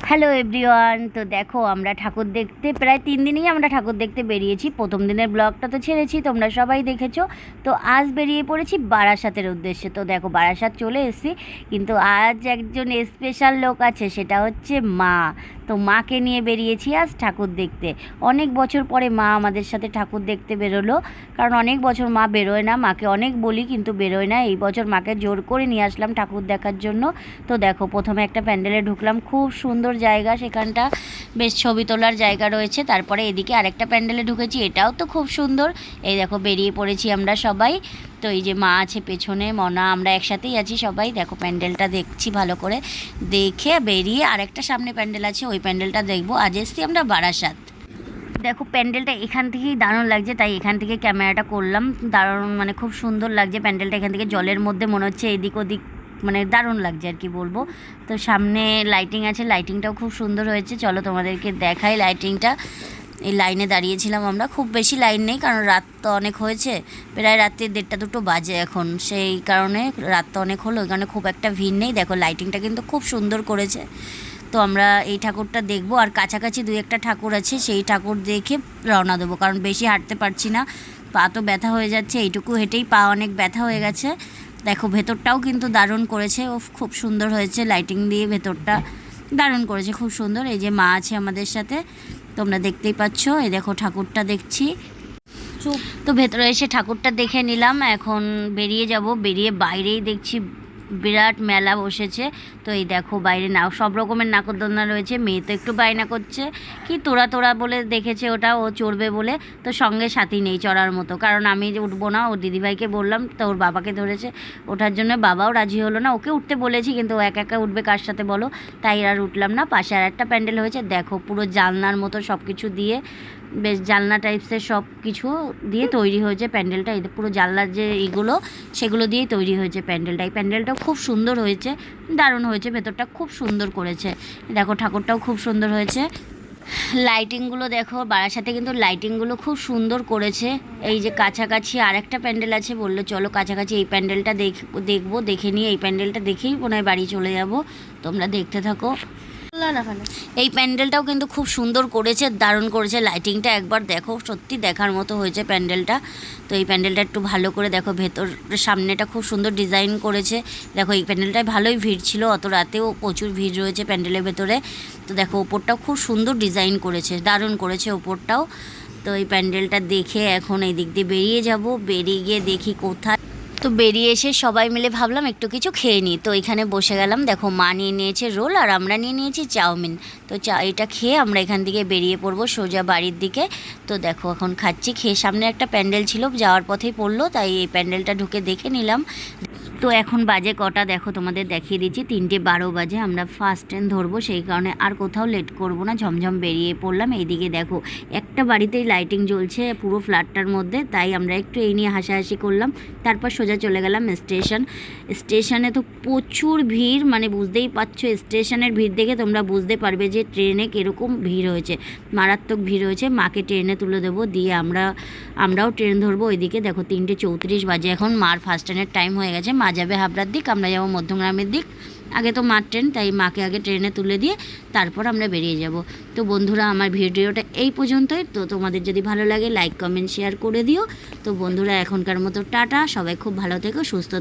Hello everyone. তো দেখো আমরা ঠাকুর দেখতে প্রায় 3 দিনই আমরা ঠাকুর দেখতে বেরিয়েছি। প্রথম দিনের ব্লগটা তো ছেড়েছি, তোমরা সবাই দেখেছো। তো আজ বেরিয়ে পড়েছি বারাসাতের উদ্দেশ্যে। তো দেখো বারাসাত চলে এসেছি, কিন্তু আজ একজন স্পেশাল লোক আছে, সেটা হচ্ছে মা। তো মাকে নিয়ে বেরিয়েছি আজ ঠাকুর দেখতে। অনেক বছর পরে মা আমাদের সাথে ঠাকুর দেখতে বেরোলো, কারণ অনেক বছর মা বেরোয় না। মাকে অনেক বলি কিন্তু বেরোয় না। এই বছর মাকে জোর করে নিয়ে আসলাম ঠাকুর দেখার জন্য। তো দেখো প্রথমে একটা প্যান্ডেলে ঢুকলাম, খুব সুন্দর জায়গা, সেখানটা বেশ ছবি তোলার জায়গা রয়েছে। তারপরে এদিকে আরেকটা প্যান্ডেলে ঢুকেছি, এটাও তো খুব সুন্দর। এই দেখো বেরিয়ে পড়েছি আমরা সবাই। তো এই যে মা আছে পেছনে, মনা, আমরা একসাথেই আছি সবাই। দেখো প্যান্ডেলটা দেখছি ভালো করে, দেখে বেরিয়ে আরেকটা সামনে প্যান্ডেল আছে, ওই প্যান্ডেলটা দেখবো। আজ এসছি আমরা বারাসাত। দেখো প্যান্ডেলটা এখান থেকেই দারুণ লাগছে, তাই এখান থেকে ক্যামেরাটা করলাম। দারুণ মানে খুব সুন্দর লাগছে প্যান্ডেলটা এখান থেকে, জলের মধ্যে মনে হচ্ছে এদিক ওদিক, মানে দারুণ লাগছে আর কি বলবো। তো সামনে লাইটিং আছে, লাইটিংটাও খুব সুন্দর হয়েছে। চলো তোমাদেরকে দেখাই লাইটিংটা। এই লাইনে দাঁড়িয়েছিলাম আমরা, খুব বেশি লাইন নেই কারণ রাত তো অনেক হয়েছে, প্রায় রাত্রি 1:30-2 বাজে এখন, সেই কারণে রাত তো অনেক হলো, ওই কারণে খুব একটা ভিড় নেই। দেখো লাইটিংটা কিন্তু খুব সুন্দর করেছে। তো আমরা এই ঠাকুরটা দেখবো, আর কাছাকাছি 2-1টা ঠাকুর আছে, সেই ঠাকুর দেখে রওনা দেবো, কারণ বেশি হাঁটতে পারছি না, পা তো ব্যথা হয়ে যাচ্ছে, এইটুকু হেঁটেই পা অনেক ব্যথা হয়ে গেছে। দেখো ভেতরটাও কিন্তু দারুণ করেছে, ও খুব সুন্দর হয়েছে, লাইটিং দিয়ে ভেতরটা দারুণ করেছে, খুব সুন্দর। এই যে মা আছে আমাদের সাথে, তোমরা দেখতেই পাচ্ছ। এই দেখো ঠাকুরটা দেখছি। তো ভেতরে এসে ঠাকুরটা দেখে নিলাম, এখন বেরিয়ে যাব। বেরিয়ে বাইরেই দেখছি বিরাট মেলা বসেছে। তো এই দেখো বাইরে না সব রকমের নাকরদোলনা রয়েছে। মেয়ে তো একটু বায়না করছে, কি তোরা তোরা বলে দেখেছে ওটা, ও চড়বে বলে। তো সঙ্গে সাথী নেই চড়ার মতো, কারণ আমি যে উঠবো না, ওর দিদিভাইকে বললাম, তো ওর বাবাকে ধরেছে ওঠার জন্য, বাবাও রাজি হলো না। ওকে উঠতে বলেছি কিন্তু ও একা একা উঠবে কার সাথে বলো, তাই আর উঠলাম না। পাশে আর একটা প্যান্ডেল হয়েছে, দেখো পুরো জানলার মতো সব কিছু দিয়ে, বেশ জানলা টাইপসের সব কিছু দিয়ে তৈরি হয়েছে প্যান্ডেলটা। এই পুরো জানলার যে এইগুলো, সেগুলো দিয়েই তৈরি হয়েছে প্যান্ডেলটা। এই প্যান্ডেলটাও খুব সুন্দর হয়েছে, দারুণ হয়েছে, ভেতরটা খুব সুন্দর করেছে। দেখো ঠাকুরটাও খুব সুন্দর হয়েছে। লাইটিংগুলো দেখো, বারাসাতে কিন্তু লাইটিংগুলো খুব সুন্দর করেছে। এই যে কাছাকাছি আর একটা প্যান্ডেল আছে, বললো চলো কাছাকাছি এই প্যান্ডেলটা দেখবো, দেখে নিয়ে এই প্যান্ডেলটা দেখেই মনে হয় বাড়ি চলে যাব। তোমরা দেখতে থাকো। এই প্যান্ডেলটাও কিন্তু খুব সুন্দর করেছে, দারুণ করেছে। লাইটিংটা একবার দেখো, সত্যি দেখার মতো হয়েছে প্যান্ডেলটা। তো এই প্যান্ডেলটা একটু ভালো করে দেখো, ভেতর সামনেটা খুব সুন্দর ডিজাইন করেছে। দেখো এই প্যান্ডেলটায় ভালোই ভিড় ছিল, অত রাতেও প্রচুর ভিড় রয়েছে প্যান্ডেলের ভেতরে। তো দেখো ওপরটাও খুব সুন্দর ডিজাইন করেছে, দারুণ করেছে ওপরটাও। তো এই প্যান্ডেলটা দেখে এখন এই দিক দিয়ে বেরিয়ে যাব। বেরিয়ে গিয়ে দেখি কোথায়, তো বেরিয়ে এসে সবাই মিলে ভাবলাম একটু কিছু খেয়ে নিই। তো এখানে বসে গেলাম। দেখো মা নিয়ে নিয়েছে রোল, আর আমরা নিয়ে নিয়েছি চাউমিন। তো এটা খেয়ে আমরা এখান থেকে বেরিয়ে পড়বো সোজা বাড়ির দিকে। তো দেখো এখন খাচ্ছি, খেয়ে সামনে একটা প্যান্ডেল ছিল, যাওয়ার পথেই পড়লো, তাই এই প্যান্ডেলটা ঢুকে দেখে নিলাম। তো এখন বাজে কটা দেখো, তোমাদের দেখিয়ে দিচ্ছি, 3:12 বাজে। আমরা ফার্স্ট ট্রেন ধরবো, সেই কারণে আর কোথাও লেট করব না, ঝমঝম বেরিয়ে পড়লাম। এইদিকে দেখো একটা বাড়িতেই লাইটিং জ্বলছে পুরো ফ্ল্যাটটার মধ্যে, তাই আমরা একটু এই নিয়ে হাসাহাসি করলাম। তারপর সোজা চলে গেলাম স্টেশনে। তো প্রচুর ভিড়, মানে বুঝতেই পারছো, স্টেশনের ভিড় দেখে তোমরা বুঝতে পারবে যে ট্রেনে কীরকম ভিড় হয়েছে, মারাত্মক ভিড় হয়েছে। মাকে ট্রেনে তুলে দেবো, দিয়ে আমরাও ট্রেন ধরবো। ওইদিকে দেখো 3:34 বাজে এখন, মার ফার্স্ট ট্রেনের টাইম হয়ে গেছে। মা যাবে হাবড়ার দিক, আমরা যাবো মধ্যমগ্রামের দিক। আগে তো মার ট্রেন, তাই মাকে আগে ট্রেনে তুলে দিয়ে তারপর আমরা বেরিয়ে যাব। তো বন্ধুরা আমার ভিডিওটা এই পর্যন্তই। তো তোমাদের যদি ভালো লাগে লাইক কমেন্ট শেয়ার করে দিও। তো বন্ধুরা এখনকার মতো টাটা, সবাই খুব ভালো থেকো, সুস্থ